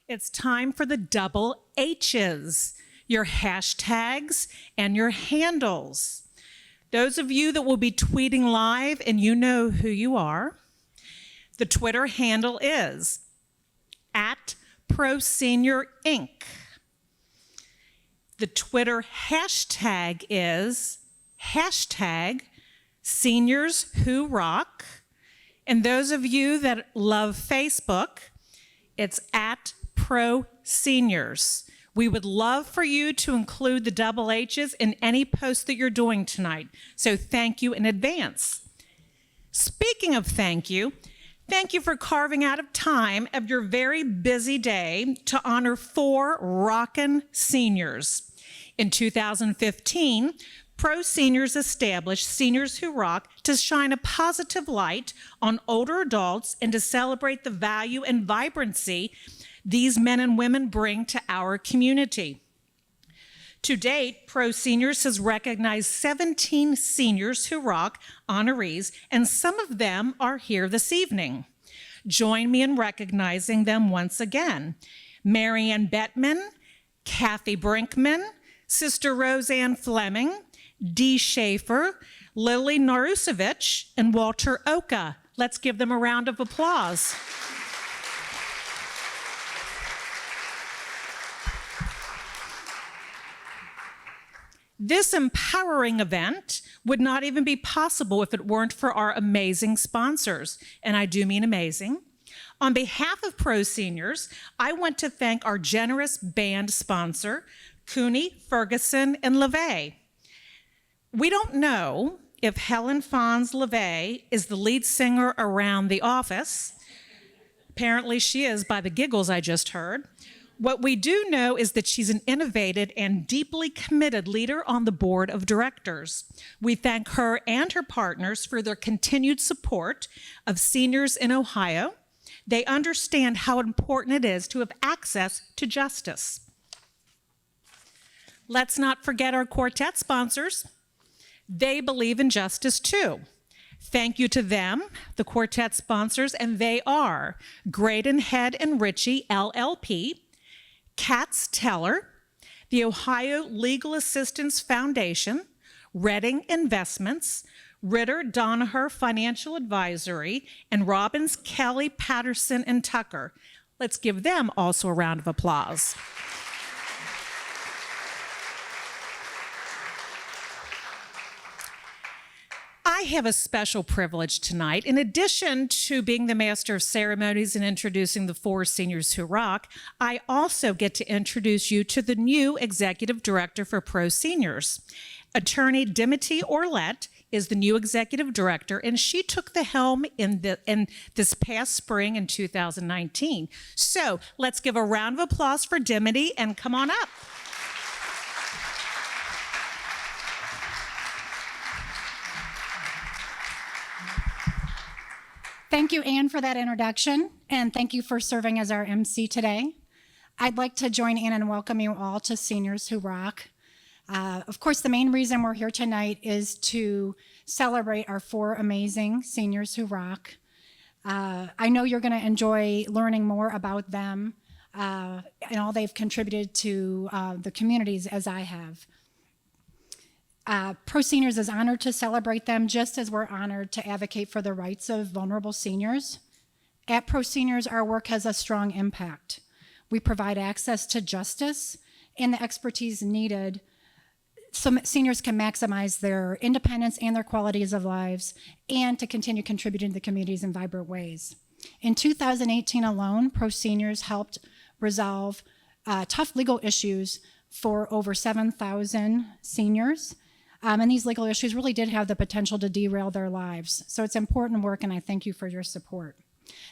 It's time for the double H's, your hashtags and your handles. Those of you that will be tweeting live, and you know who you are, the Twitter handle is @ProSeniorInc. The Twitter hashtag is #SeniorsWhoRock. And those of you that love Facebook, it's @ProSeniors. We would love for you to include the double H's in any post that you're doing tonight. So thank you in advance. Speaking of thank you for carving out of time of your very busy day to honor 4 rockin' seniors. In 2015, Pro Seniors established Seniors Who Rock to shine a positive light on older adults and to celebrate the value and vibrancy these men and women bring to our community. To date, Pro Seniors has recognized 17 Seniors Who Rock honorees, and some of them are here this evening. Join me in recognizing them once again. Marianne Bettman, Kathy Brinkman, Sister Roseanne Fleming, Dee Schaefer, Lily Narusevich, and Walter Oka. Let's give them a round of applause. This empowering event would not even be possible if it weren't for our amazing sponsors, and I do mean amazing. On behalf of Pro Seniors, I want to thank our generous band sponsor, Cooney, Ferguson, and LeVay. We don't know if Helen Fons LeVay is the lead singer around The Office. Apparently she is by the giggles I just heard. What we do know is that she's an innovative and deeply committed leader on the board of directors. We thank her and her partners for their continued support of seniors in Ohio. They understand how important it is to have access to justice. Let's not forget our Quartet sponsors. They believe in justice too. Thank you to them, the Quartet sponsors, and they are Graydon Head and Ritchie, LLP, Katz Teller, the Ohio Legal Assistance Foundation, Redding Investments, Ritter Donaher Financial Advisory, and Robbins, Kelly, Patterson, and Tucker. Let's give them also a round of applause. I have a special privilege tonight. In addition to being the master of ceremonies and introducing the 4 Seniors Who Rock, I also get to introduce you to the new executive director for Pro Seniors. Attorney Dimity Orlett is the new executive director, and she took the helm in this past spring in 2019. So let's give a round of applause for Dimity, and come on up. Thank you, Anne, for that introduction, and thank you for serving as our MC today. I'd like to join Anne and welcome you all to Seniors Who Rock. Of course, the main reason we're here tonight is to celebrate our 4 amazing Seniors Who Rock. I know you're going to enjoy learning more about them and all they've contributed to the communities as I have. Pro Seniors is honored to celebrate them, just as we're honored to advocate for the rights of vulnerable seniors. At Pro Seniors, our work has a strong impact. We provide access to justice and the expertise needed so seniors can maximize their independence and their qualities of lives, and to continue contributing to the communities in vibrant ways. In 2018 alone, Pro Seniors helped resolve tough legal issues for over 7,000 seniors. And these legal issues really did have the potential to derail their lives. So it's important work, and I thank you for your support.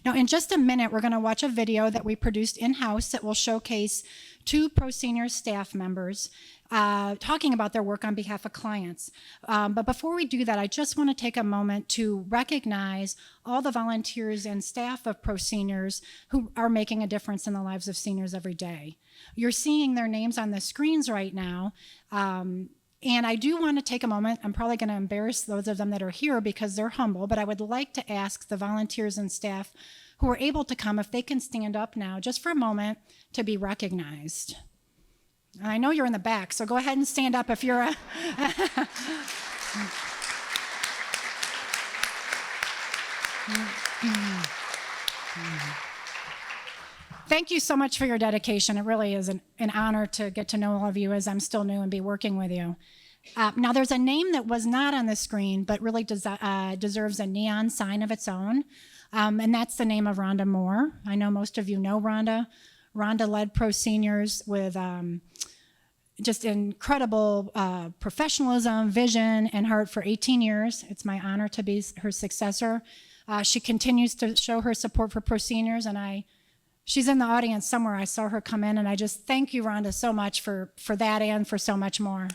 Now, in just a minute, we're going to watch a video that we produced in-house that will showcase 2 Pro Seniors staff members talking about their work on behalf of clients. But before we do that, I just want to take a moment to recognize all the volunteers and staff of Pro Seniors who are making a difference in the lives of seniors every day. You're seeing their names on the screens right now. And I do want to take a moment. I'm probably going to embarrass those of them that are here because they're humble, but I would like to ask the volunteers and staff who are able to come, if they can stand up now just for a moment to be recognized. And I know you're in the back, so go ahead and stand up if you're a... Thank you so much for your dedication. It really is an honor to get to know all of you as I'm still new and be working with you. Now, there's a name that was not on the screen, but really deserves a neon sign of its own, and that's the name of Rhonda Moore. I know most of you know Rhonda. Rhonda led Pro Seniors with just incredible professionalism, vision, and heart for 18 years. It's my honor to be her successor. She continues to show her support for Pro Seniors, and she's in the audience somewhere. I saw her come in, and I just thank you, Rhonda, so much for that and for so much more.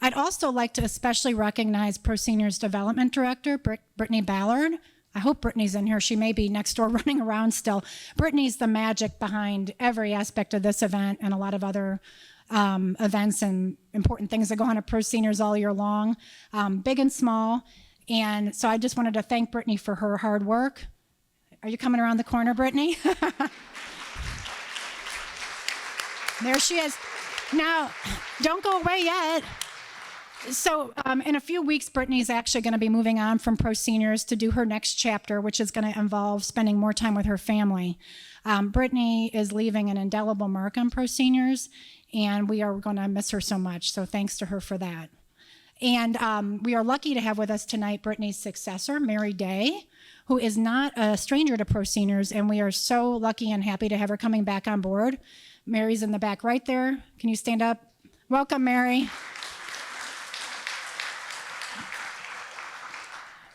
I'd also like to especially recognize Pro Seniors Development Director, Brittany Ballard. I hope Brittany's in here. She may be next door running around still. Brittany's the magic behind every aspect of this event and a lot of other events and important things that go on at Pro Seniors all year long, big and small. And so I just wanted to thank Brittany for her hard work. Are you coming around the corner, Brittany? There she is. Now, don't go away yet. So in a few weeks, Brittany's actually going to be moving on from Pro Seniors to do her next chapter, which is going to involve spending more time with her family. Brittany is leaving an indelible mark on Pro Seniors, and we are going to miss her so much. So thanks to her for that. And we are lucky to have with us tonight Brittany's successor, Mary Day, who is not a stranger to Pro Seniors, and we are so lucky and happy to have her coming back on board. Mary's in the back right there. Can you stand up? Welcome, Mary.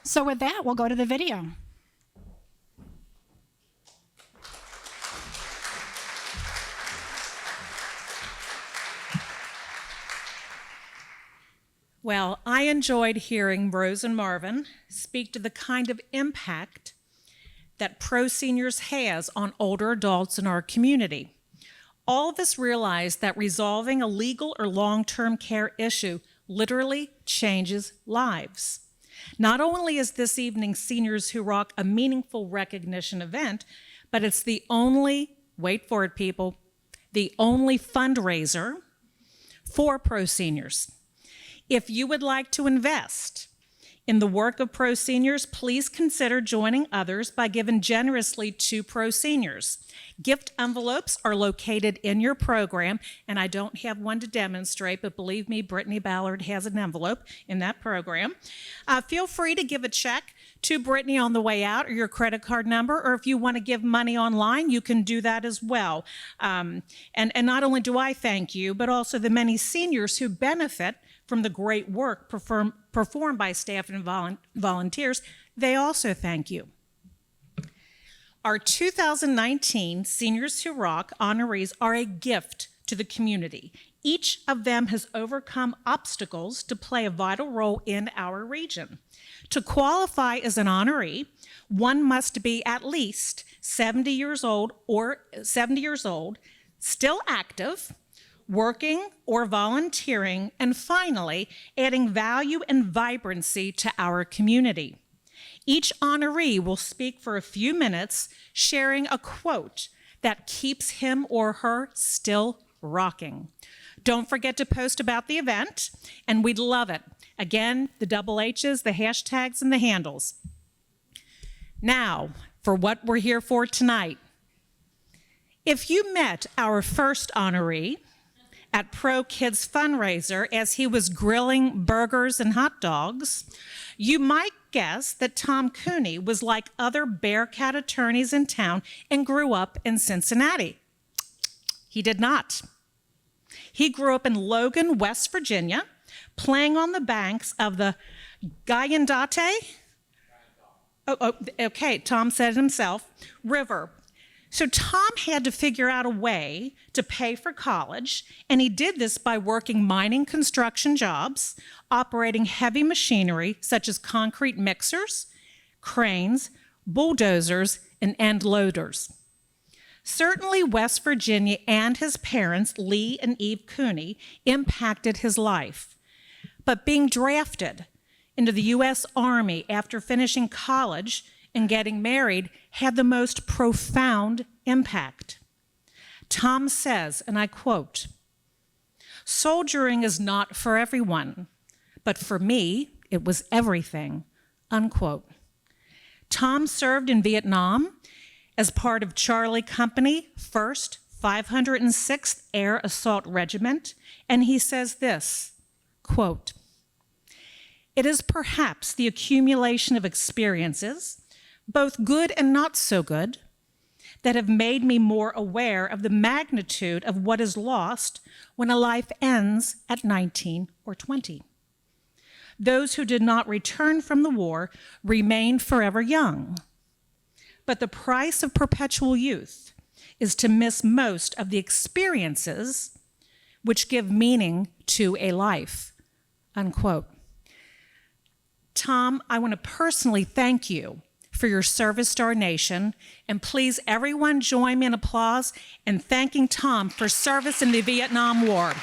So with that, we'll go to the video. Well, I enjoyed hearing Rose and Marvin speak to the kind of impact that Pro Seniors has on older adults in our community. All of us realize that resolving a legal or long-term care issue literally changes lives. Not only is this evening's Seniors Who Rock a meaningful recognition event, but it's the only, wait for it people, the only fundraiser for Pro Seniors. If you would like to invest in the work of Pro Seniors, please consider joining others by giving generously to Pro Seniors. Gift envelopes are located in your program, and I don't have one to demonstrate, but believe me, Brittany Ballard has an envelope in that program. Feel free to give a check to Brittany on the way out, or your credit card number, or if you want to give money online, you can do that as well. And not only do I thank you, but also the many seniors who benefit from the great work performed by staff and volunteers, they also thank you. Our 2019 Seniors Who Rock honorees are a gift to the community. Each of them has overcome obstacles to play a vital role in our region. To qualify as an honoree, one must be at least 70 years old, still active, working or volunteering, and finally, adding value and vibrancy to our community. Each honoree will speak for a few minutes, sharing a quote that keeps him or her still rocking. Don't forget to post about the event, and we'd love it. Again, the double H's, the hashtags, and the handles. Now, for what we're here for tonight. If you met our first honoree at Pro Kids Fundraiser as he was grilling burgers and hot dogs, you might guess that Tom Cooney was like other Bearcat attorneys in town and grew up in Cincinnati. He did not. He grew up in Logan, West Virginia, playing on the banks of the Guyandate, okay, Tom said it himself, river. So Tom had to figure out a way to pay for college, and he did this by working mining construction jobs, operating heavy machinery such as concrete mixers, cranes, bulldozers, and end loaders. Certainly West Virginia and his parents, Lee and Eve Cooney, impacted his life. but being drafted into the U.S. Army after finishing college and getting married had the most profound impact. Tom says, and I quote, "Soldiering is not for everyone, but for me, it was everything," unquote. Tom served in Vietnam as part of Charlie Company, 1st 506th Air Assault Regiment, and he says this, quote, "It is perhaps the accumulation of experiences, both good and not so good, that have made me more aware of the magnitude of what is lost when a life ends at 19 or 20. Those who did not return from the war remained forever young. But the price of perpetual youth is to miss most of the experiences which give meaning to a life," unquote. Tom, I want to personally thank you for your service to our nation, and please everyone join me in applause in thanking Tom for service in the Vietnam War.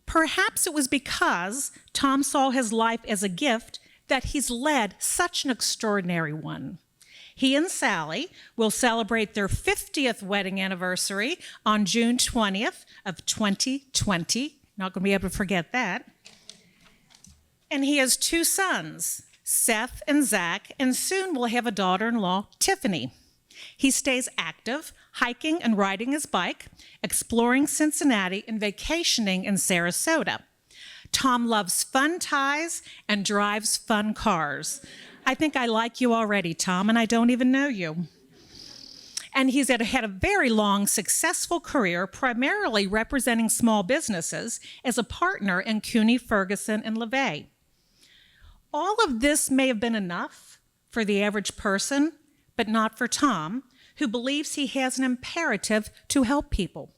Perhaps it was because Tom saw his life as a gift that he's led such an extraordinary one. He and Sally will celebrate their 50th wedding anniversary on June 20th of 2020. Not going to be able to forget that. And he has 2 sons, Seth and Zach, and soon will have a daughter-in-law, Tiffany. He stays active, hiking and riding his bike, exploring Cincinnati, and vacationing in Sarasota. Tom loves fun ties and drives fun cars. I think I like you already, Tom, and I don't even know you. And he's had a very long, successful career, primarily representing small businesses as a partner in Cooney, Ferguson, and LeVay. All of this may have been enough for the average person, but not for Tom, who believes he has an imperative to help people.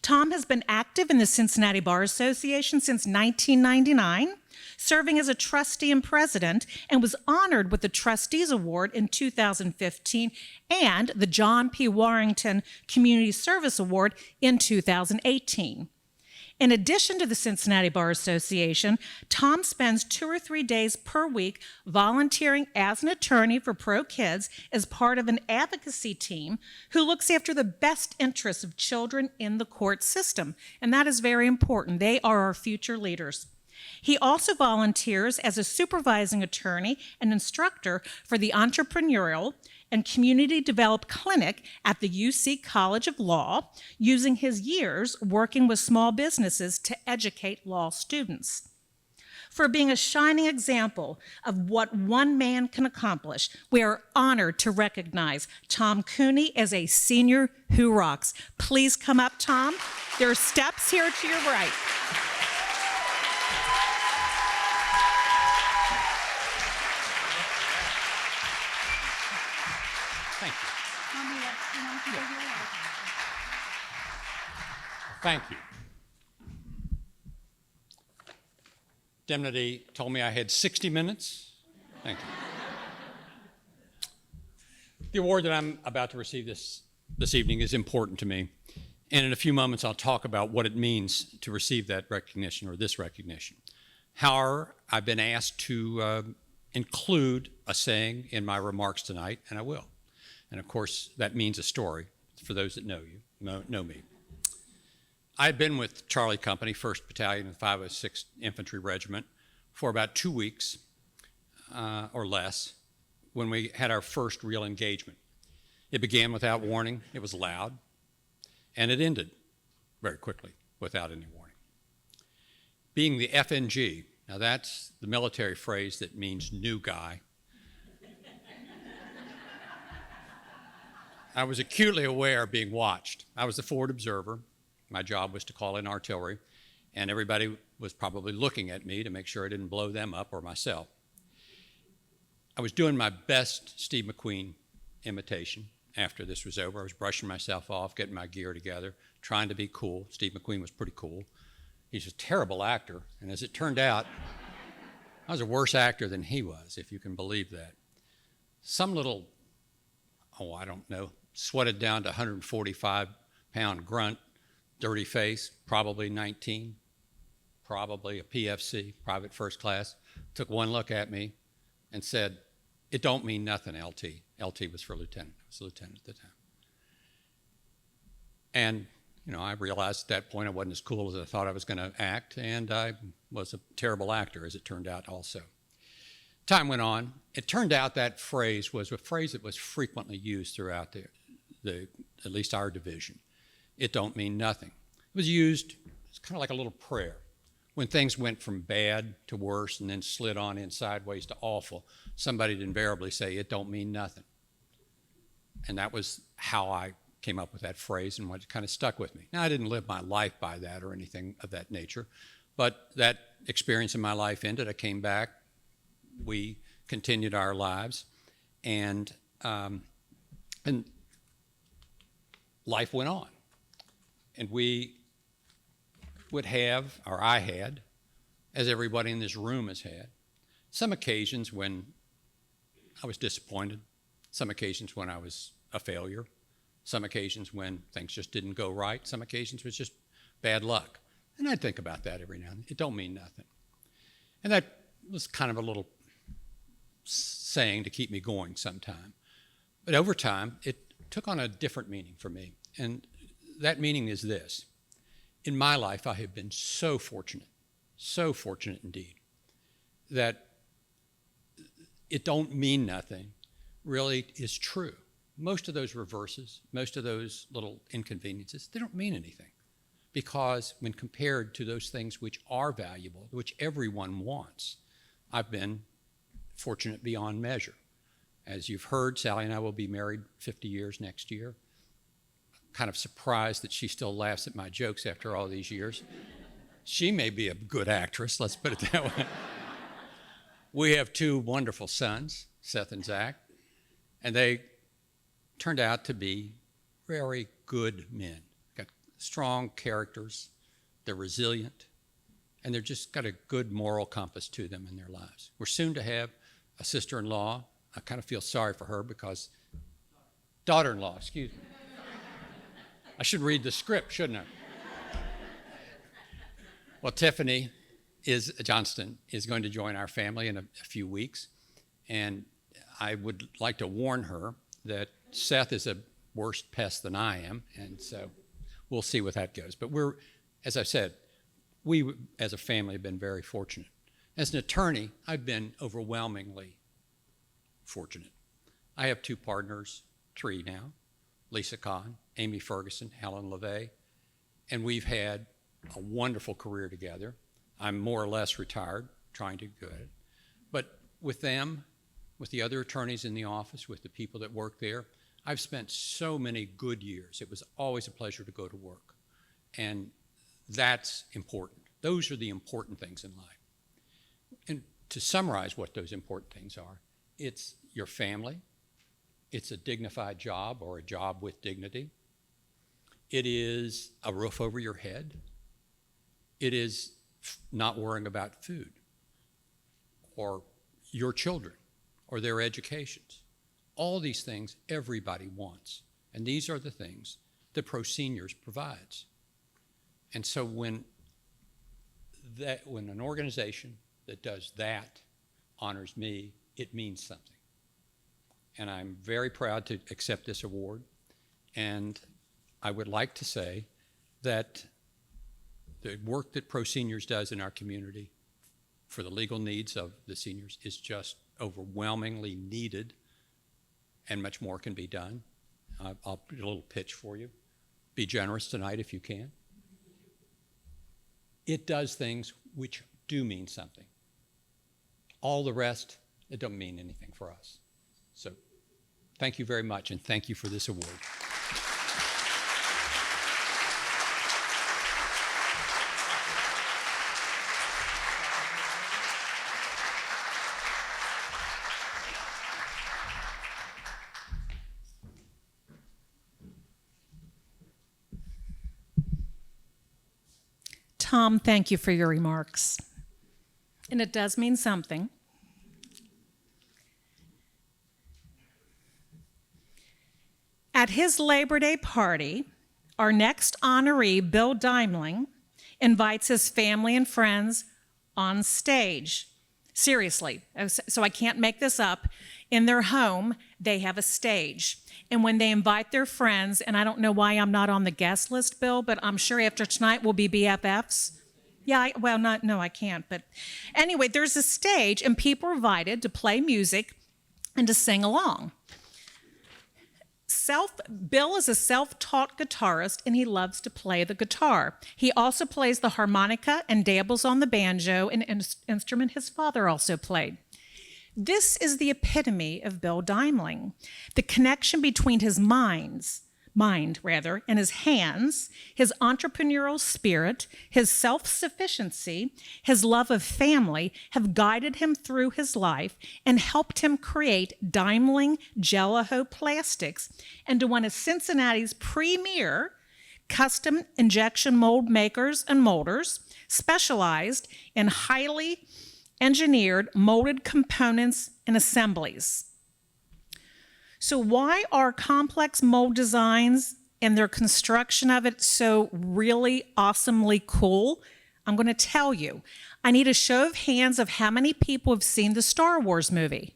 Tom has been active in the Cincinnati Bar Association since 1999, serving as a trustee and president, and was honored with the Trustees Award in 2015 and the John P. Warrington Community Service Award in 2018. In addition to the Cincinnati Bar Association, Tom spends 2 or 3 days per week volunteering as an attorney for Pro Kids as part of an advocacy team who looks after the best interests of children in the court system. And that is very important. They are our future leaders. He also volunteers as a supervising attorney and instructor for the Entrepreneurial and Community Developed Clinic at the UC College of Law, using his years working with small businesses to educate law students. For being a shining example of what one man can accomplish, we are honored to recognize Tom Cooney as a senior who rocks. Please come up, Tom. There are steps here to your right. Thank you. Indemnity told me I had 60 minutes. Thank you. The award that I'm about to receive this evening is important to me. And in a few moments, I'll talk about what it means to receive that recognition or this recognition. However, I've been asked to include a saying in my remarks tonight, and I will. And of course, that means a story for those that know me. I'd been with Charlie Company, 1st Battalion and 506th Infantry Regiment, for about 2 weeks or less when we had our first real engagement. It began without warning, it was loud, and it ended very quickly without any warning. Being the FNG, now that's the military phrase that means new guy. I was acutely aware of being watched. I was the forward observer. My job was to call in artillery, and everybody was probably looking at me to make sure I didn't blow them up or myself. I was doing my best Steve McQueen imitation after this was over. I was brushing myself off, getting my gear together, trying to be cool. Steve McQueen was pretty cool. He's a terrible actor, and as it turned out, I was a worse actor than he was, if you can believe that. Some little I don't know, sweated down to 145-pound grunt, dirty face, probably 19, probably a PFC, private first class, took one look at me and said, "It don't mean nothing, LT." LT was for lieutenant. I was a lieutenant at the time. And, I realized at that point I wasn't as cool as I thought I was going to act, and I was a terrible actor, as it turned out also. Time went on. It turned out that phrase was a phrase that was frequently used throughout at least our division. It don't mean nothing. It was used, it's kind of like a little prayer. When things went from bad to worse and then slid on in sideways to awful, somebody'd invariably say, "It don't mean nothing." And that was how I came up with that phrase and what kind of stuck with me. Now, I didn't live my life by that or anything of that nature, but that experience in my life ended. I came back. We continued our lives, and life went on. And we would have, or I had, as everybody in this room has had, some occasions when I was disappointed, some occasions when I was a failure, some occasions when things just didn't go right, some occasions was just bad luck. And I'd think about that every now and then. It don't mean nothing. And that was kind of a little saying to keep me going sometime. But over time, it took on a different meaning for me. And that meaning is this. In my life, I have been so fortunate indeed, that it don't mean nothing really is true. Most of those reverses, most of those little inconveniences, they don't mean anything, because when compared to those things which are valuable, which everyone wants, I've been fortunate beyond measure. As you've heard, Sally and I will be married 50 years next year. Kind of surprised that she still laughs at my jokes after all these years. She may be a good actress, let's put it that way. We have two wonderful sons, Seth and Zach, and they turned out to be very good men. Got strong characters, they're resilient, and they're just got a good moral compass to them in their lives. We're soon to have a sister-in-law. I kind of feel sorry for her because, daughter-in-law, excuse me. I should read the script, shouldn't I? Well, Tiffany Johnston is going to join our family in a few weeks, and I would like to warn her that Seth is a worse pest than I am, and so we'll see what that goes. But as I said, we as a family have been very fortunate. As an attorney, I've been overwhelmingly fortunate. I have two partners, three now, Lisa Kahn, Amy Ferguson, Helen LeVay, and we've had a wonderful career together. I'm more or less retired, trying to go at it. But with them, with the other attorneys in the office, with the people that work there, I've spent so many good years. It was always a pleasure to go to work. And that's important. Those are the important things in life. And to summarize what those important things are, it's your family, it's a dignified job or a job with dignity, it is a roof over your head, it is not worrying about food or your children or their educations. All these things everybody wants, and these are the things that Pro Seniors provides. And so when an organization that does that honors me, it means something. And I'm very proud to accept this award. And I would like to say that the work that Pro Seniors does in our community for the legal needs of the seniors is just overwhelmingly needed, and much more can be done. I'll put a little pitch for you. Be generous tonight if you can. It does things which do mean something. All the rest, it don't mean anything for us. So thank you very much, and thank you for this award. Tom, thank you for your remarks. And it does mean something. At his Labor Day party, our next honoree, Bill Deimling, invites his family and friends on stage. Seriously, so I can't make this up. In their home, they have a stage. And when they invite their friends, and I don't know why I'm not on the guest list, Bill, but I'm sure after tonight we'll be BFFs. Yeah, no, I can't. But anyway, there's a stage, and people are invited to play music and to sing along. Bill is a self-taught guitarist, and he loves to play the guitar. He also plays the harmonica and dabbles on the banjo, an instrument his father also played. This is the epitome of Bill Deimling, the connection between his mind, and his hands, his entrepreneurial spirit, his self-sufficiency, his love of family have guided him through his life and helped him create Deimling Jello Plastics into one of Cincinnati's premier custom injection mold makers and molders, specialized in highly engineered molded components and assemblies. So why are complex mold designs and their construction of it so really awesomely cool? I'm going to tell you. I need a show of hands of how many people have seen the Star Wars movie.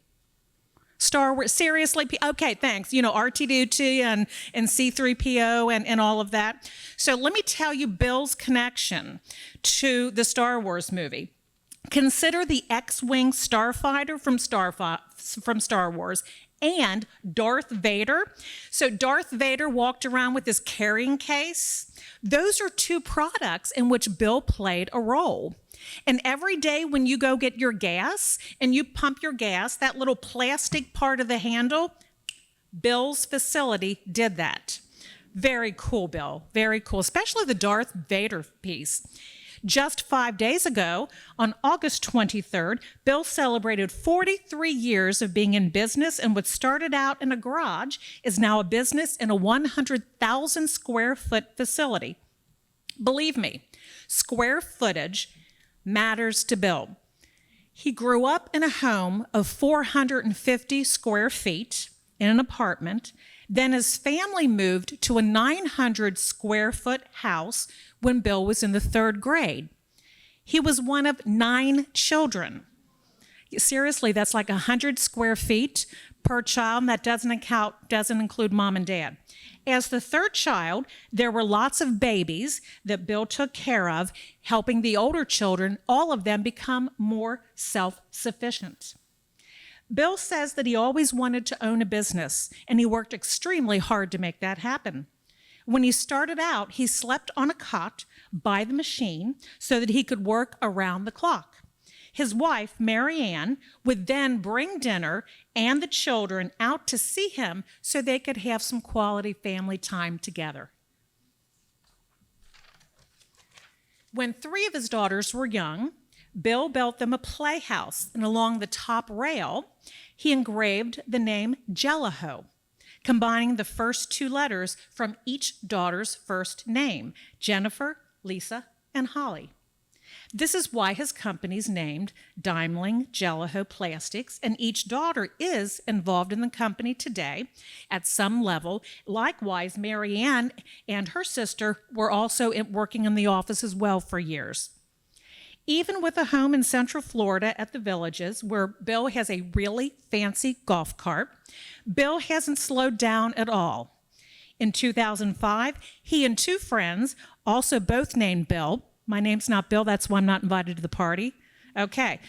Star Wars, seriously? Okay, thanks. You know, R2-D2 and C-3PO and all of that. So let me tell you Bill's connection to the Star Wars movie. Consider the X-Wing starfighter from Star Wars and Darth Vader. So Darth Vader walked around with this carrying case. Those are two products in which Bill played a role. And every day when you go get your gas and you pump your gas, that little plastic part of the handle, Bill's facility did that. Very cool, Bill. Very cool, especially the Darth Vader piece. Just 5 days ago, on August 23rd, Bill celebrated 43 years of being in business, and what started out in a garage is now a business in a 100,000 square foot facility. Believe me, square footage matters to Bill. He grew up in a home of 450 square feet in an apartment. Then his family moved to a 900 square foot house when Bill was in the 3rd grade. He was one of 9 children. Seriously, that's like 100 square feet per child, and that doesn't include mom and dad. As the 3rd child, there were lots of babies that Bill took care of, helping the older children, all of them, become more self-sufficient. Bill says that he always wanted to own a business, and he worked extremely hard to make that happen. When he started out, he slept on a cot by the machine so that he could work around the clock. His wife, Mary Ann, would then bring dinner and the children out to see him so they could have some quality family time together. When 3 of his daughters were young, Bill built them a playhouse, and along the top rail, he engraved the name Jello, combining the first 2 letters from each daughter's first name, Jennifer, Lisa, and Holly. This is why his company's named Deimling Jello Plastics, and each daughter is involved in the company today at some level. Likewise, Mary Ann and her sister were also working in the office as well for years. Even with a home in Central Florida at the Villages, where Bill has a really fancy golf cart, Bill hasn't slowed down at all. In 2005, he and 2 friends, also both named Bill. My name's not Bill, that's why I'm not invited to the party. Okay.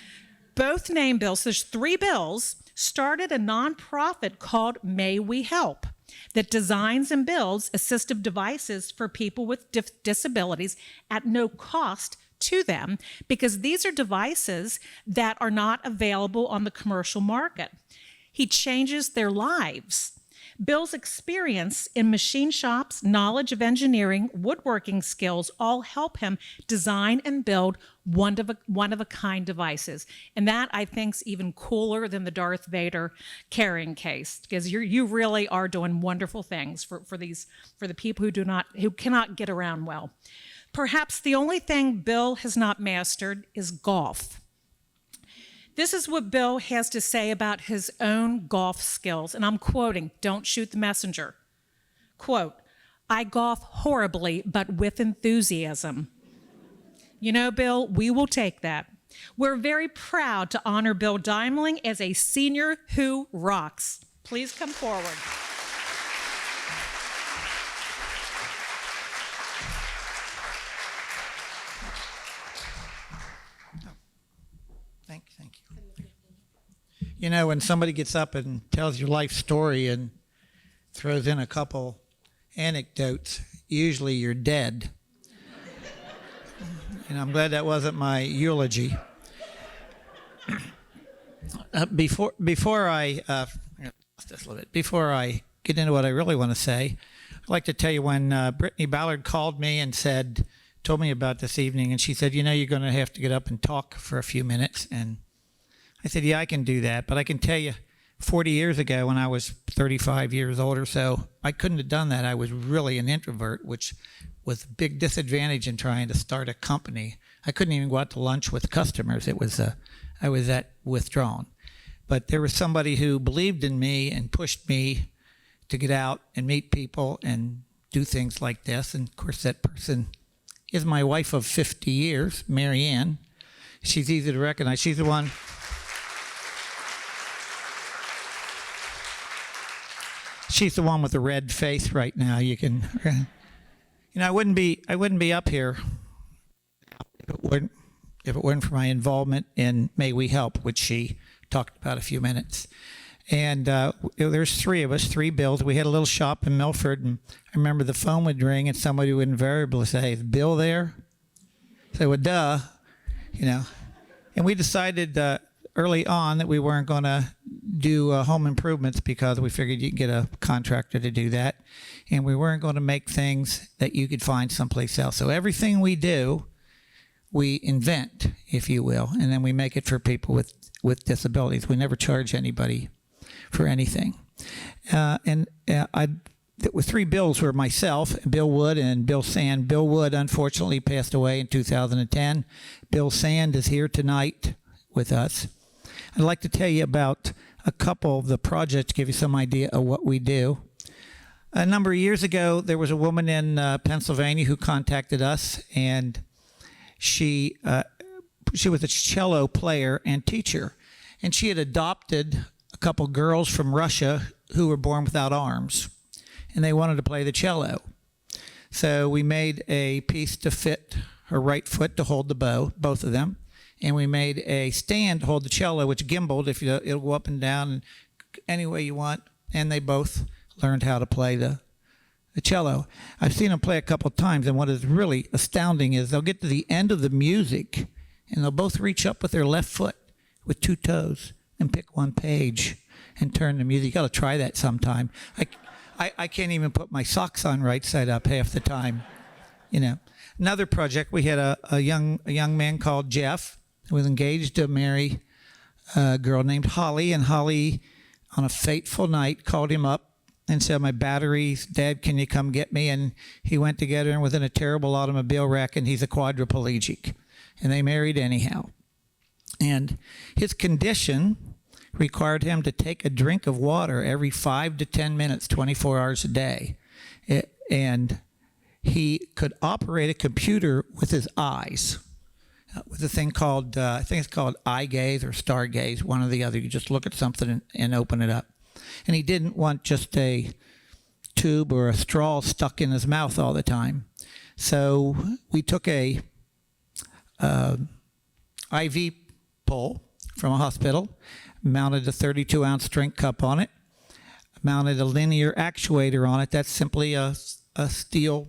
Both named Bill, so there's 3 Bills, started a nonprofit called May We Help that designs and builds assistive devices for people with disabilities at no cost to them, because these are devices that are not available on the commercial market. He changes their lives. Bill's experience in machine shops, knowledge of engineering, woodworking skills all help him design and build one-of-a-kind devices. And that, I think, is even cooler than the Darth Vader carrying case, because you really are doing wonderful things for the people who cannot get around well. Perhaps the only thing Bill has not mastered is golf. This is what Bill has to say about his own golf skills, and I'm quoting, "Don't shoot the messenger." Quote, I golf horribly, but with enthusiasm. You know, Bill, we will take that. We're very proud to honor Bill Deimling as a senior who rocks. Please come forward. Thank you. You know, when somebody gets up and tells your life story and throws in a couple anecdotes, usually you're dead. And I'm glad that wasn't my eulogy. Before I get into what I really want to say, I'd like to tell you when Brittany Ballard called me and told me about this evening, and she said, you know, you're going to have to get up and talk for a few minutes. And I said, yeah, I can do that. But I can tell you, 40 years ago when I was 35 years old or so, I couldn't have done that. I was really an introvert, which was a big disadvantage in trying to start a company. I couldn't even go out to lunch with customers. I was that withdrawn. But there was somebody who believed in me and pushed me to get out and meet people and do things like this. And of course, that person is my wife of 50 years, Mary Ann. She's easy to recognize. She's the one. She's the one with the red face right now. You know, I wouldn't be up here if it weren't for my involvement in May We Help, which she talked about a few minutes. And there's three of us, three Bills. We had a little shop in Milford, and I remember the phone would ring, and somebody would invariably say, "Is Bill there?" I said, well, duh, you know. And we decided early on that we weren't going to do home improvements because we figured you could get a contractor to do that, and we weren't going to make things that you could find someplace else. So everything we do, we invent, if you will, and then we make it for people with disabilities. We never charge anybody for anything. The three Bills were myself, Bill Wood, and Bill Sand. Bill Wood unfortunately passed away in 2010. Bill Sand is here tonight with us. I'd like to tell you about a couple of the projects, give you some idea of what we do. A number of years ago, there was a woman in Pennsylvania who contacted us, and she was a cello player and teacher, and she had adopted a couple girls from Russia who were born without arms, and they wanted to play the cello. So we made a piece to fit her right foot to hold the bow, both of them, and we made a stand to hold the cello, which gimbaled, it'll go up and down any way you want, and they both learned how to play the cello. I've seen them play a couple of times, and what is really astounding is they'll get to the end of the music, and they'll both reach up with their left foot with two toes and pick one page and turn the music. You got to try that sometime. I can't even put my socks on right side up half the time, you know. Another project, we had a young man called Jeff who was engaged to marry a girl named Holly, and Holly, on a fateful night, called him up and said, my batteries, Dad, can you come get me? And he went to get her and was in a terrible automobile wreck, and he's a quadriplegic. And they married anyhow. And his condition required him to take a drink of water every 5 to 10 minutes, 24 hours a day. And he could operate a computer with his eyes, with a thing called, I think it's called eye gaze or star gaze, one or the other. You just look at something and open it up. And he didn't want just a tube or a straw stuck in his mouth all the time. So we took a IV pole from a hospital, mounted a 32-ounce drink cup on it, mounted a linear actuator on it. That's simply a steel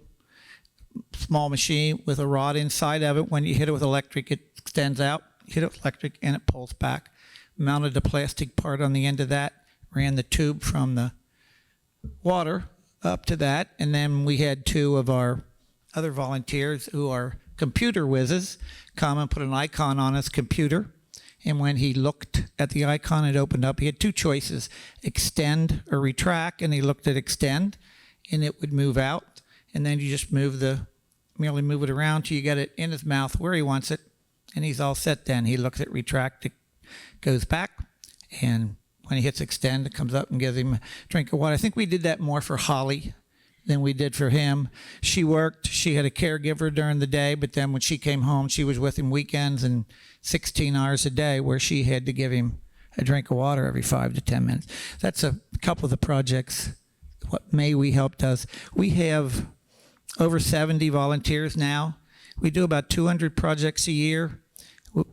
small machine with a rod inside of it. When you hit it with electric, it extends out. Hit it with electric, and it pulls back. Mounted a plastic part on the end of that, ran the tube from the water up to that, and then we had two of our other volunteers who are computer whizzes come and put an icon on his computer. And when he looked at the icon, it opened up. He had two choices, extend or retract, and he looked at extend, and it would move out. And then you just merely move it around till you get it in his mouth where he wants it, and he's all set then. He looks at retract, it goes back, and when he hits extend, it comes up and gives him a drink of water. I think we did that more for Holly than we did for him. She worked, she had a caregiver during the day, but then when she came home, she was with him weekends and 16 hours a day, where she had to give him a drink of water every 5 to 10 minutes. That's a couple of the projects what May We Help does. We have over 70 volunteers now. We do about 200 projects a year.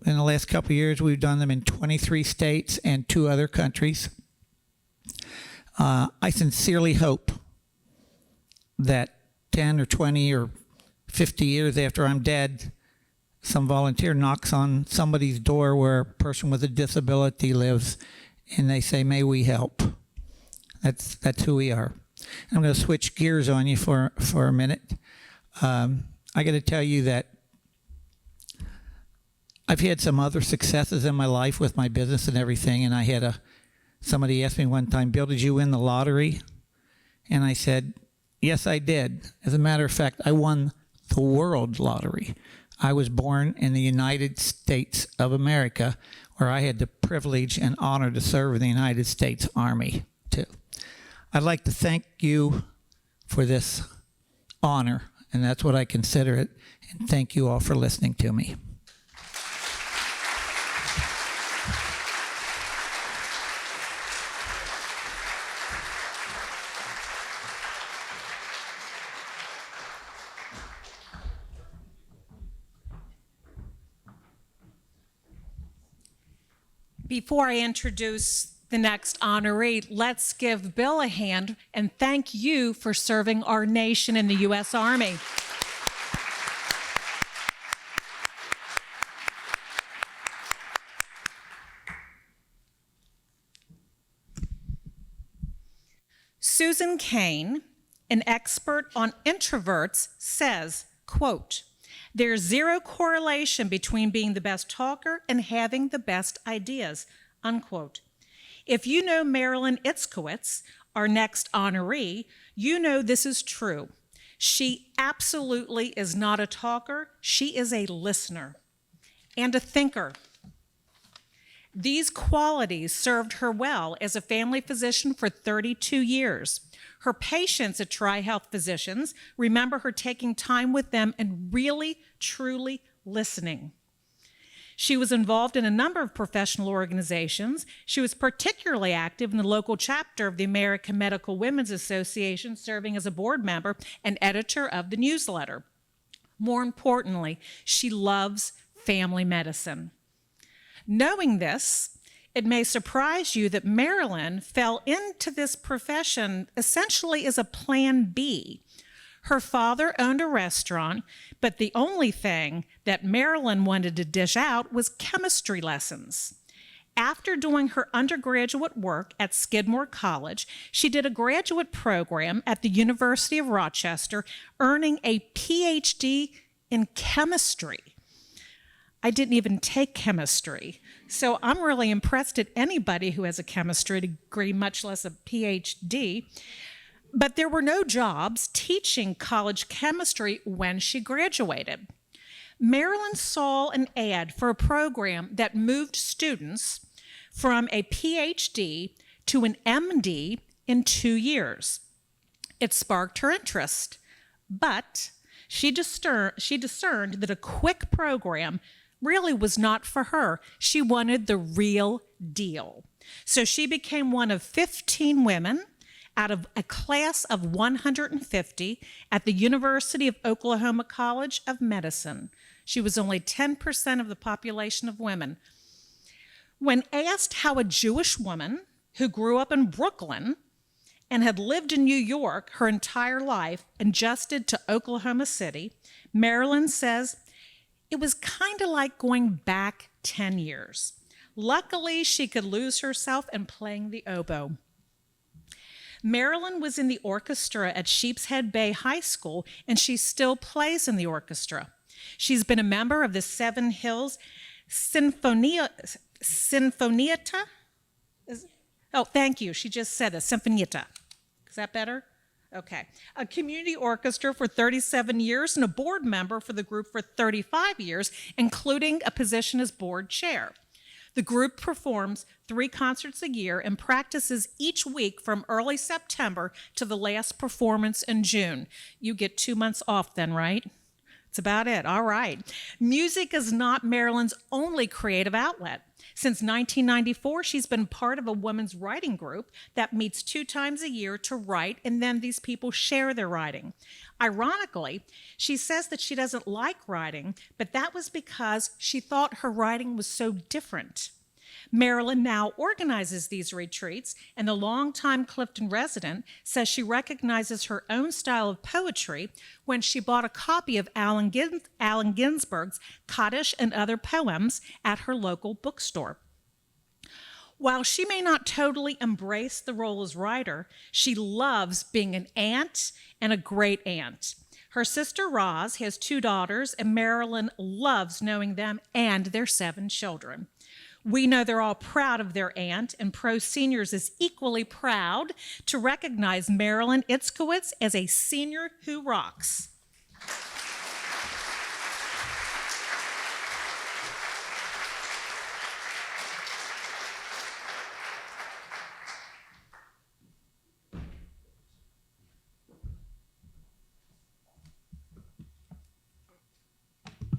In the last couple of years, we've done them in 23 states and 2 other countries. I sincerely hope that 10 or 20 or 50 years after I'm dead, some volunteer knocks on somebody's door where a person with a disability lives, and they say, "May we help?" That's who we are. I'm going to switch gears on you for a minute. I got to tell you that I've had some other successes in my life with my business and everything, and I had somebody asked me one time, "Bill, did you win the lottery?" And I said, "Yes, I did. As a matter of fact, I won the world lottery. I was born in the United States of America, where I had the privilege and honor to serve in the United States Army, too." I'd like to thank you for this honor, and that's what I consider it, and thank you all for listening to me. Before I introduce the next honoree, let's give Bill a hand and thank you for serving our nation in the U.S. Army. Susan Cain, an expert on introverts, says, quote, "There's zero correlation between being the best talker and having the best ideas," unquote. If you know Maralyn Itzkowitzi, our next honoree, you know this is true. She absolutely is not a talker. She is a listener and a thinker. These qualities served her well as a family physician for 32 years. Her patients at Tri-Health Physicians remember her taking time with them and really, truly listening. She was involved in a number of professional organizations. She was particularly active in the local chapter of the American Medical Women's Association, serving as a board member and editor of the newsletter. More importantly, she loves family medicine. Knowing this, it may surprise you that Maralyn fell into this profession essentially as a plan B. Her father owned a restaurant, but the only thing that Maralyn wanted to dish out was chemistry lessons. After doing her undergraduate work at Skidmore College, she did a graduate program at the University of Rochester, earning a PhD in chemistry. I didn't even take chemistry, so I'm really impressed at anybody who has a chemistry degree, much less a PhD. But there were no jobs teaching college chemistry when she graduated. Maralyn saw an ad for a program that moved students from a PhD to an MD in 2 years. It sparked her interest, but she discerned that a quick program really was not for her. She wanted the real deal. So she became one of 15 women out of a class of 150 at the University of Oklahoma College of Medicine. She was only 10% of the population of women. When asked how a Jewish woman who grew up in Brooklyn and had lived in New York her entire life adjusted to Oklahoma City, Maralyn says, "It was kind of like going back 10 years. Luckily, she could lose herself in playing the oboe." Maralyn was in the orchestra at Sheepshead Bay High School, and she still plays in the orchestra. She's been a member of the Seven Hills Sinfonietta. Oh, thank you. She just said it, Sinfonietta. Is that better? Okay. A community orchestra for 37 years and a board member for the group for 35 years, including a position as board chair. The group performs 3 concerts a year and practices each week from early September to the last performance in June. You get 2 months off then, right? That's about it. All right. Music is not Maralyn's only creative outlet. Since 1994, she's been part of a women's writing group that meets 2 times a year to write, and then these people share their writing. Ironically, she says that she doesn't like writing, but that was because she thought her writing was so different. Maralyn now organizes these retreats, and the longtime Clifton resident says she recognizes her own style of poetry when she bought a copy of Allen Ginsberg's Kaddish and Other Poems at her local bookstore. While she may not totally embrace the role as writer, she loves being an aunt and a great aunt. Her sister Roz has 2 daughters, and Maralyn loves knowing them and their 7 children. We know they're all proud of their aunt, and Pro Seniors is equally proud to recognize Maralyn Itzkowitzi as a senior who rocks.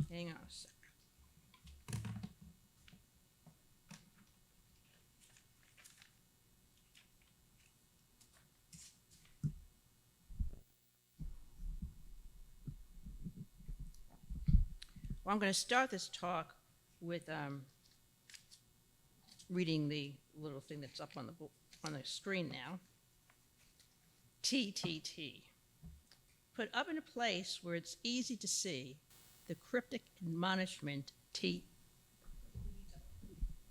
Hang on a sec. Well, I'm going to start this talk with reading the little thing that's up on the screen now. TTT. Put up in a place where it's easy to see the cryptic admonishment T.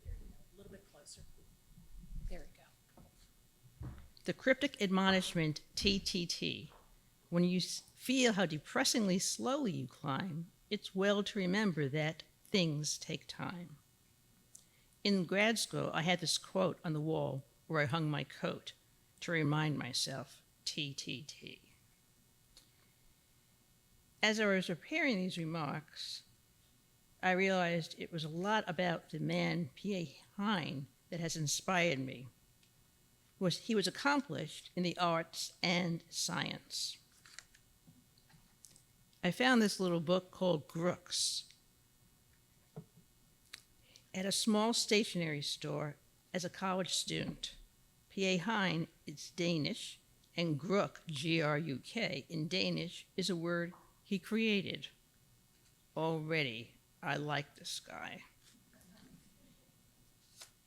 A little bit closer. There we go. The cryptic admonishment TTT. When you feel how depressingly slowly you climb, it's well to remember that things take time. In grad school, I had this quote on the wall where I hung my coat to remind myself, TTT. As I was preparing these remarks, I realized it was a lot about the man, P.A. Cain, that has inspired me. He was accomplished in the arts and science. I found this little book called Grooks at a small stationery store as a college student. P.A. Cain is Danish, and Grook, G-R-U-K, in Danish is a word he created. Already, I like this guy.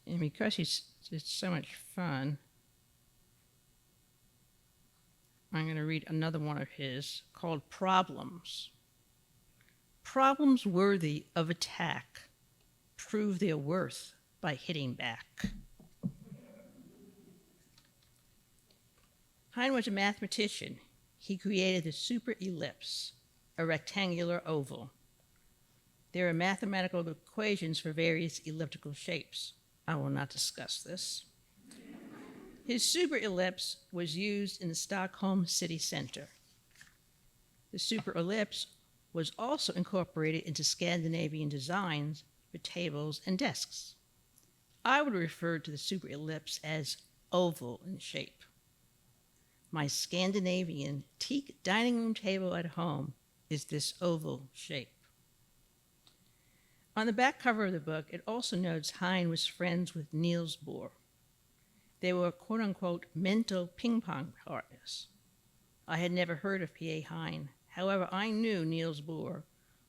And because it's so much fun, I'm going to read another one of his called Problems. Problems worthy of attack prove their worth by hitting back. Cain was a mathematician. He created the super ellipse, a rectangular oval. There are mathematical equations for various elliptical shapes. I will not discuss this. His super ellipse was used in the Stockholm city center. The super ellipse was also incorporated into Scandinavian designs for tables and desks. I would refer to the super ellipse as oval in shape. My Scandinavian teak dining room table at home is this oval shape. On the back cover of the book, it also notes Cain was friends with Niels Bohr. They were quote-unquote mental ping-pong partners. I had never heard of P.A. Cain. However, I knew Niels Bohr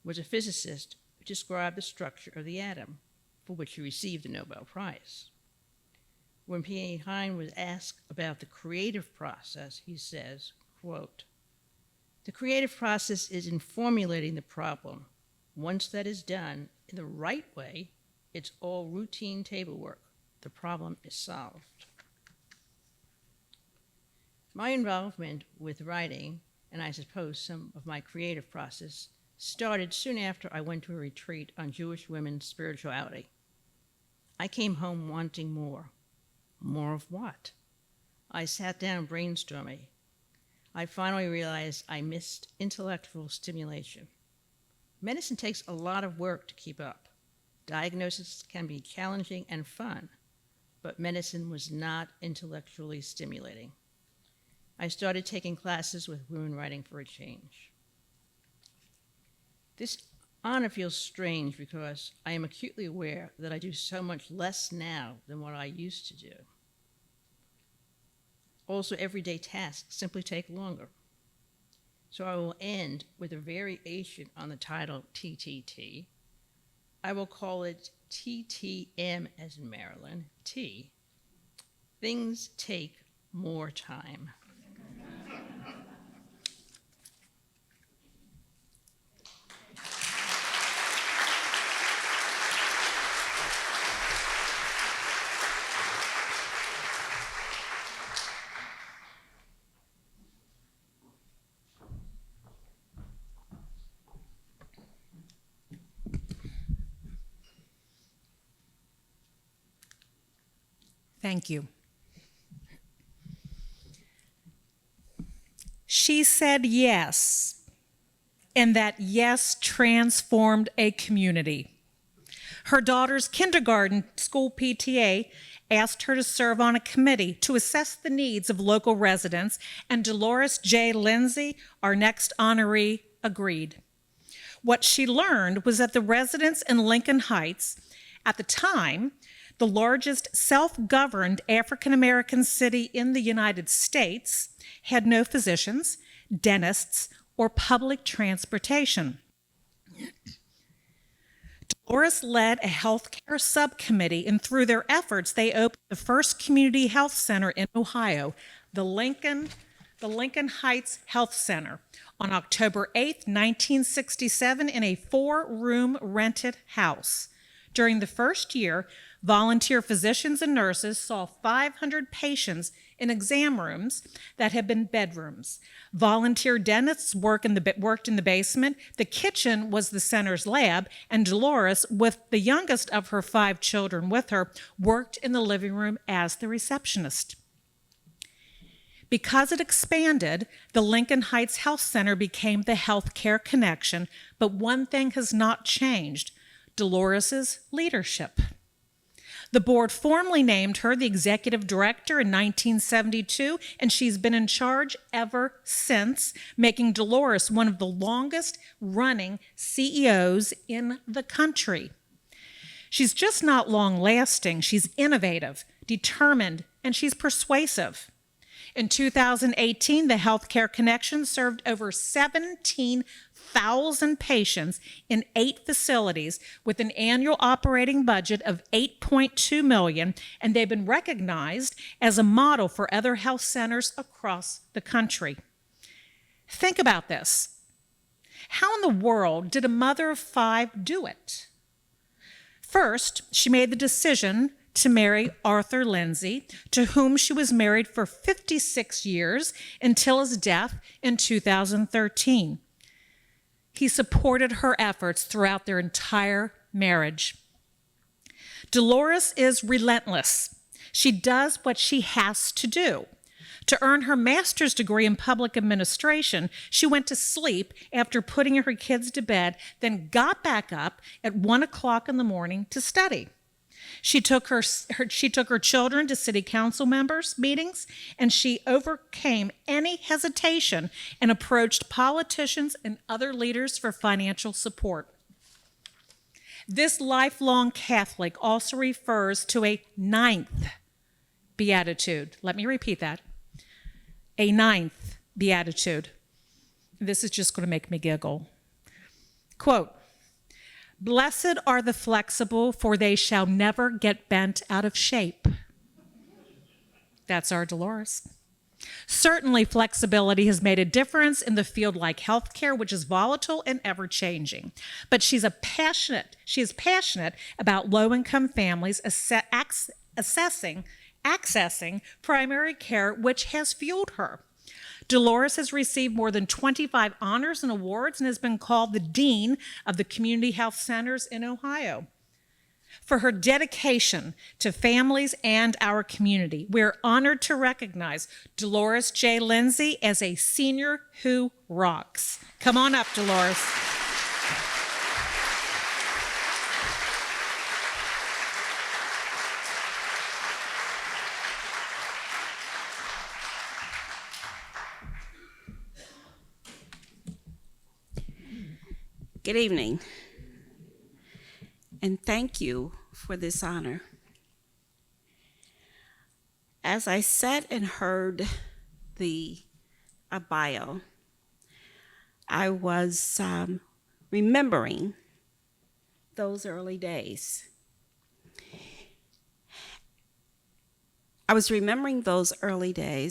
was a physicist who described the structure of the atom, for which he received the Nobel Prize. When P.A. Cain was asked about the creative process, he says, quote, "The creative process is in formulating the problem. Once that is done in the right way, it's all routine table work. The problem is solved." My involvement with writing, and I suppose some of my creative process, started soon after I went to a retreat on Jewish women's spirituality. I came home wanting more. More of what? I sat down brainstorming. I finally realized I missed intellectual stimulation. Medicine takes a lot of work to keep up. Diagnosis can be challenging and fun, but medicine was not intellectually stimulating. I started taking classes with Women Writing for a Change. This honor feels strange because I am acutely aware that I do so much less now than what I used to do. Also, everyday tasks simply take longer. So I will end with a variation on the title TTT. I will call it TTM as in Maryland, T. Things take more time. Thank you. She said yes, and that yes transformed a community. Her daughter's kindergarten school PTA asked her to serve on a committee to assess the needs of local residents, and Dolores J. Lindsey, our next honoree, agreed. What she learned was that the residents in Lincoln Heights, at the time, the largest self-governed African-American city in the United States, had no physicians, dentists, or public transportation. Dolores led a healthcare subcommittee, and through their efforts, they opened the first community health center in Ohio, the Lincoln Heights Health Center, on October 8, 1967, in a 4-room rented house. During the first year, volunteer physicians and nurses saw 500 patients in exam rooms that had been bedrooms. Volunteer dentists worked in the basement. The kitchen was the center's lab, and Dolores, with the youngest of her 5 children with her, worked in the living room as the receptionist. Because it expanded, the Lincoln Heights Health Center became the Healthcare Connection, but one thing has not changed: Dolores's leadership. The board formally named her the executive director in 1972, and she's been in charge ever since, making Dolores one of the longest-running CEOs in the country. She's just not long-lasting. She's innovative, determined, and she's persuasive. In 2018, the Healthcare Connection served over 17,000 patients in 8 facilities with an annual operating budget of $8.2 million, and they've been recognized as a model for other health centers across the country. Think about this. How in the world did a mother of 5 do it? First, she made the decision to marry Arthur Lindsey, to whom she was married for 56 years until his death in 2013. He supported her efforts throughout their entire marriage. Dolores is relentless. She does what she has to do. To earn her master's degree in public administration, she went to sleep after putting her kids to bed, then got back up at 1 o'clock in the morning to study. She took her children to city council members' meetings, and she overcame any hesitation and approached politicians and other leaders for financial support. This lifelong Catholic also refers to a 9th beatitude. Let me repeat that. A 9th beatitude. This is just going to make me giggle. Quote, "Blessed are the flexible, for they shall never get bent out of shape." That's our Dolores. Certainly, flexibility has made a difference in the field like healthcare, which is volatile and ever-changing. But she is passionate about low-income families accessing primary care, which has fueled her. Dolores has received more than 25 honors and awards and has been called the Dean of the Community Health Centers in Ohio. For her dedication to families and our community, we're honored to recognize Dolores J. Lindsey as a senior who rocks. Come on up, Dolores. Good evening, and thank you for this honor. As I sat and heard the bio, I was remembering those early days.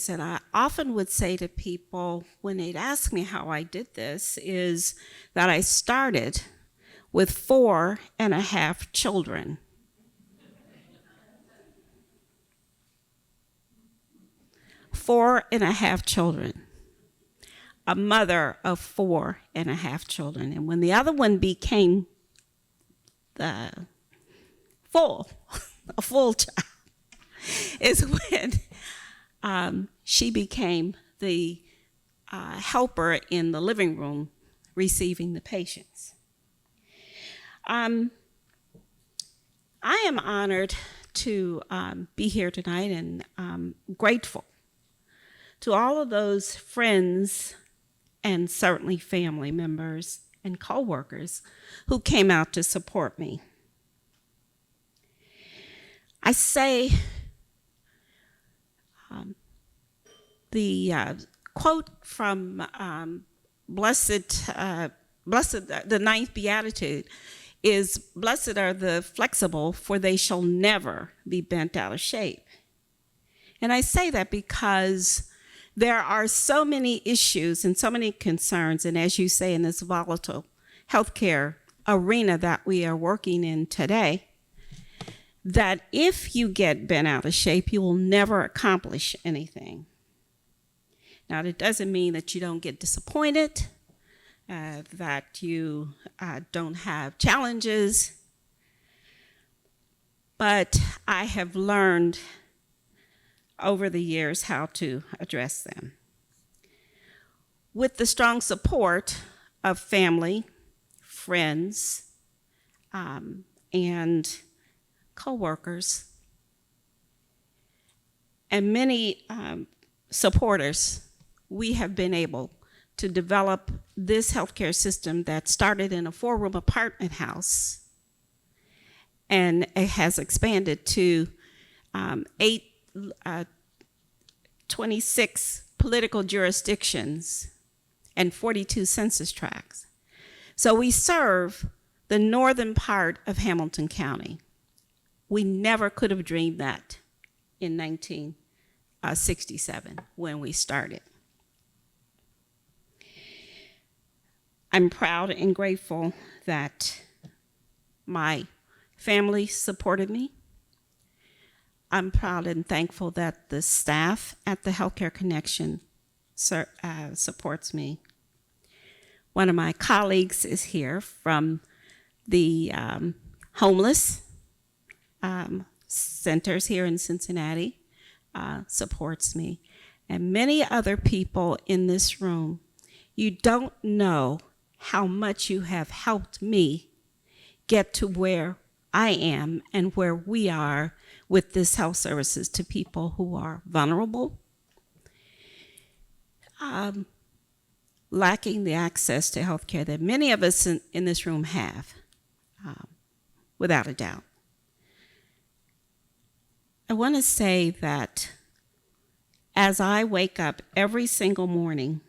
And I often would say to people when they'd ask me how I did this is that I started with 4.5 children. Four and a half children, a mother of 4.5 children. And when the other one became a full child, is when she became the helper in the living room receiving the patients. I am honored to be here tonight and grateful to all of those friends and certainly family members and co-workers who came out to support me. I say the quote from the ninth Beatitude is, "Blessed are the flexible, for they shall never be bent out of shape." And I say that because there are so many issues and so many concerns, and as you say, in this volatile healthcare arena that we are working in today, that if you get bent out of shape, you will never accomplish anything. Now, that doesn't mean that you don't get disappointed, that you don't have challenges, but I have learned over the years how to address them. With the strong support of family, friends, and co-workers, and many supporters, we have been able to develop this healthcare system that started in a 4-room apartment house and it has expanded to 26 political jurisdictions and 42 census tracts. So we serve the northern part of Hamilton County. We never could have dreamed that in 1967 when we started. I'm proud and grateful that my family supported me. I'm proud and thankful that the staff at the Healthcare Connection supports me. One of my colleagues is here from the homeless centers here in Cincinnati, supports me. And many other people in this room. You don't know how much you have helped me get to where I am and where we are with this health services to people who are vulnerable, lacking the access to health care that many of us in this room have, without a doubt. I want to say that as I wake up every single morning,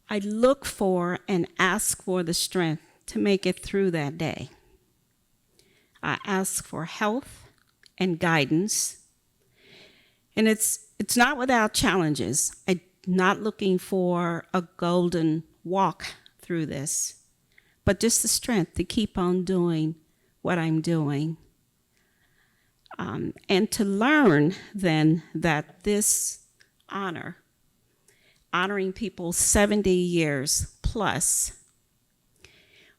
I look for and ask for the strength to make it through that day. I ask for health and guidance. And it's not without challenges. I'm not looking for a golden walk through this, but just the strength to keep on doing what I'm doing. And to learn then that this honoring people 70 years plus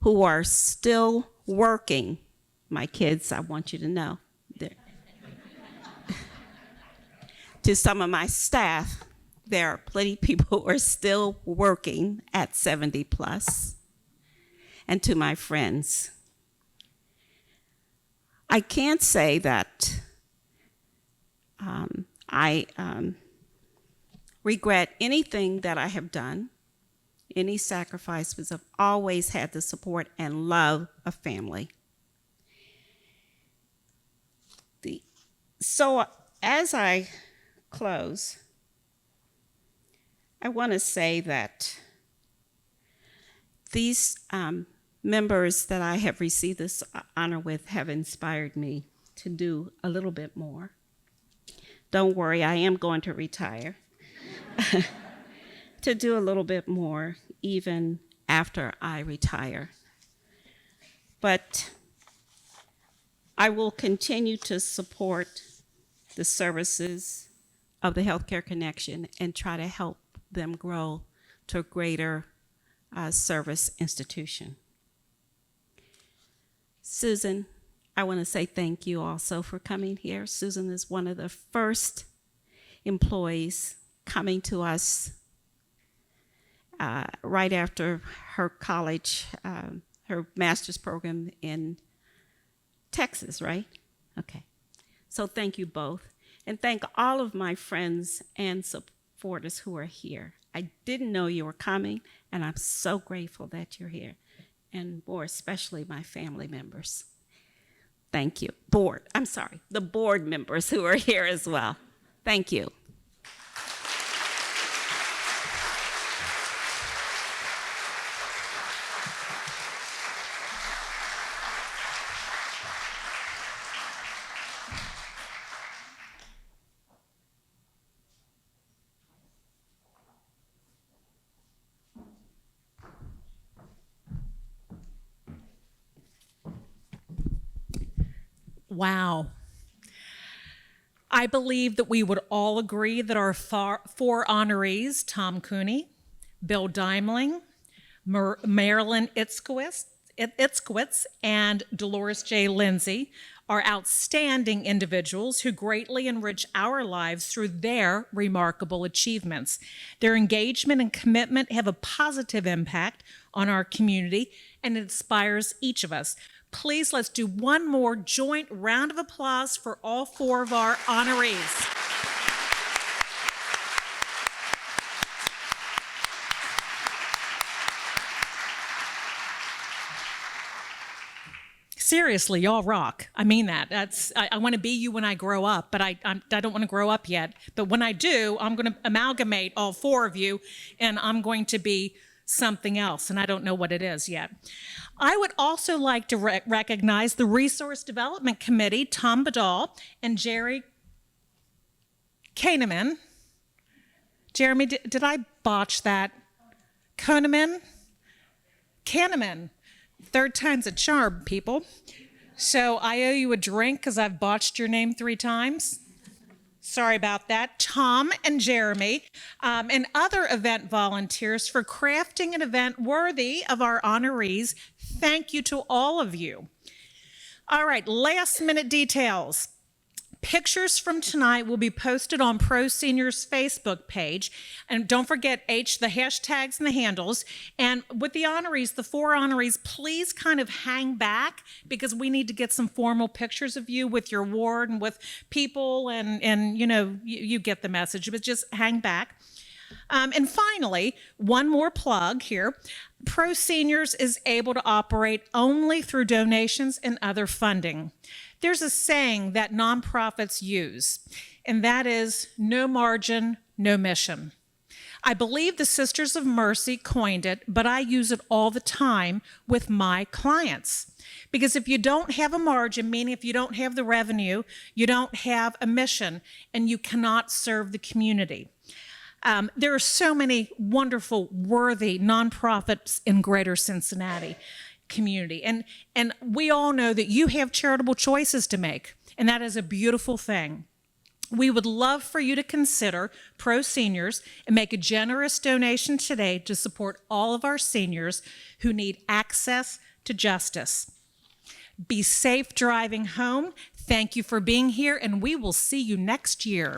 who are still working. My kids, I want you to know. To some of my staff, there are plenty of people who are still working at 70 plus. And to my friends, I can't say that I regret anything that I have done any sacrifice, but have always had the support and love of family. So as I close, I want to say that these members that I have received this honor with have inspired me to do a little bit more. Don't worry, I am going to retire. To do a little bit more even after I retire. But I will continue to support the services of the Healthcare Connection and try to help them grow to a greater service institution. Susan, I want to say thank you also for coming here. Susan is one of the first employees coming to us right after her college, her master's program in Texas, right? Okay. So thank you both. And thank all of my friends and supporters who are here. I didn't know you were coming, and I'm so grateful that you're here, and more especially my family members. Thank you. The board members who are here as well. Thank you. Wow. I believe that we would all agree that our four honorees, Tom Cooney, Bill Deimling, Maralyn Itzkowitzi, and Dolores J. Lindsey, are outstanding individuals who greatly enrich our lives through their remarkable achievements. Their engagement and commitment have a positive impact on our community, and it inspires each of us. Please, let's do one more joint round of applause for all four of our honorees. Seriously, y'all rock. I mean that. I want to be you when I grow up, but I don't want to grow up yet. But when I do, I'm going to amalgamate all four of you, and I'm going to be something else, and I don't know what it is yet. I would also like to recognize the Resource Development Committee, Tom Badal and Jerry Kahneman. Jeremy, did I botch that? Kahneman? Third time's a charm, people. So I owe you a drink because I've botched your name 3 times. Sorry about that. Tom and Jeremy, and other event volunteers for crafting an event worthy of our honorees. Thank you to all of you. All right, last minute details. Pictures from tonight will be posted on Pro Seniors Facebook page. And don't forget, the hashtags and the handles. And with the honorees, the 4 honorees, please kind of hang back because we need to get some formal pictures of you with your ward and with people and you know, you get the message, but just hang back. And finally, one more plug here. Pro Seniors is able to operate only through donations and other funding. There's a saying that nonprofits use, and that is no margin, no mission. I believe the Sisters of Mercy coined it, but I use it all the time with my clients. Because if you don't have a margin, meaning if you don't have the revenue, you don't have a mission, and you cannot serve the community. There are so many wonderful, worthy nonprofits in Greater Cincinnati community. And we all know that you have charitable choices to make, and that is a beautiful thing. We would love for you to consider Pro Seniors and make a generous donation today to support all of our seniors who need access to justice. Be safe driving home. Thank you for being here, and we will see you next year.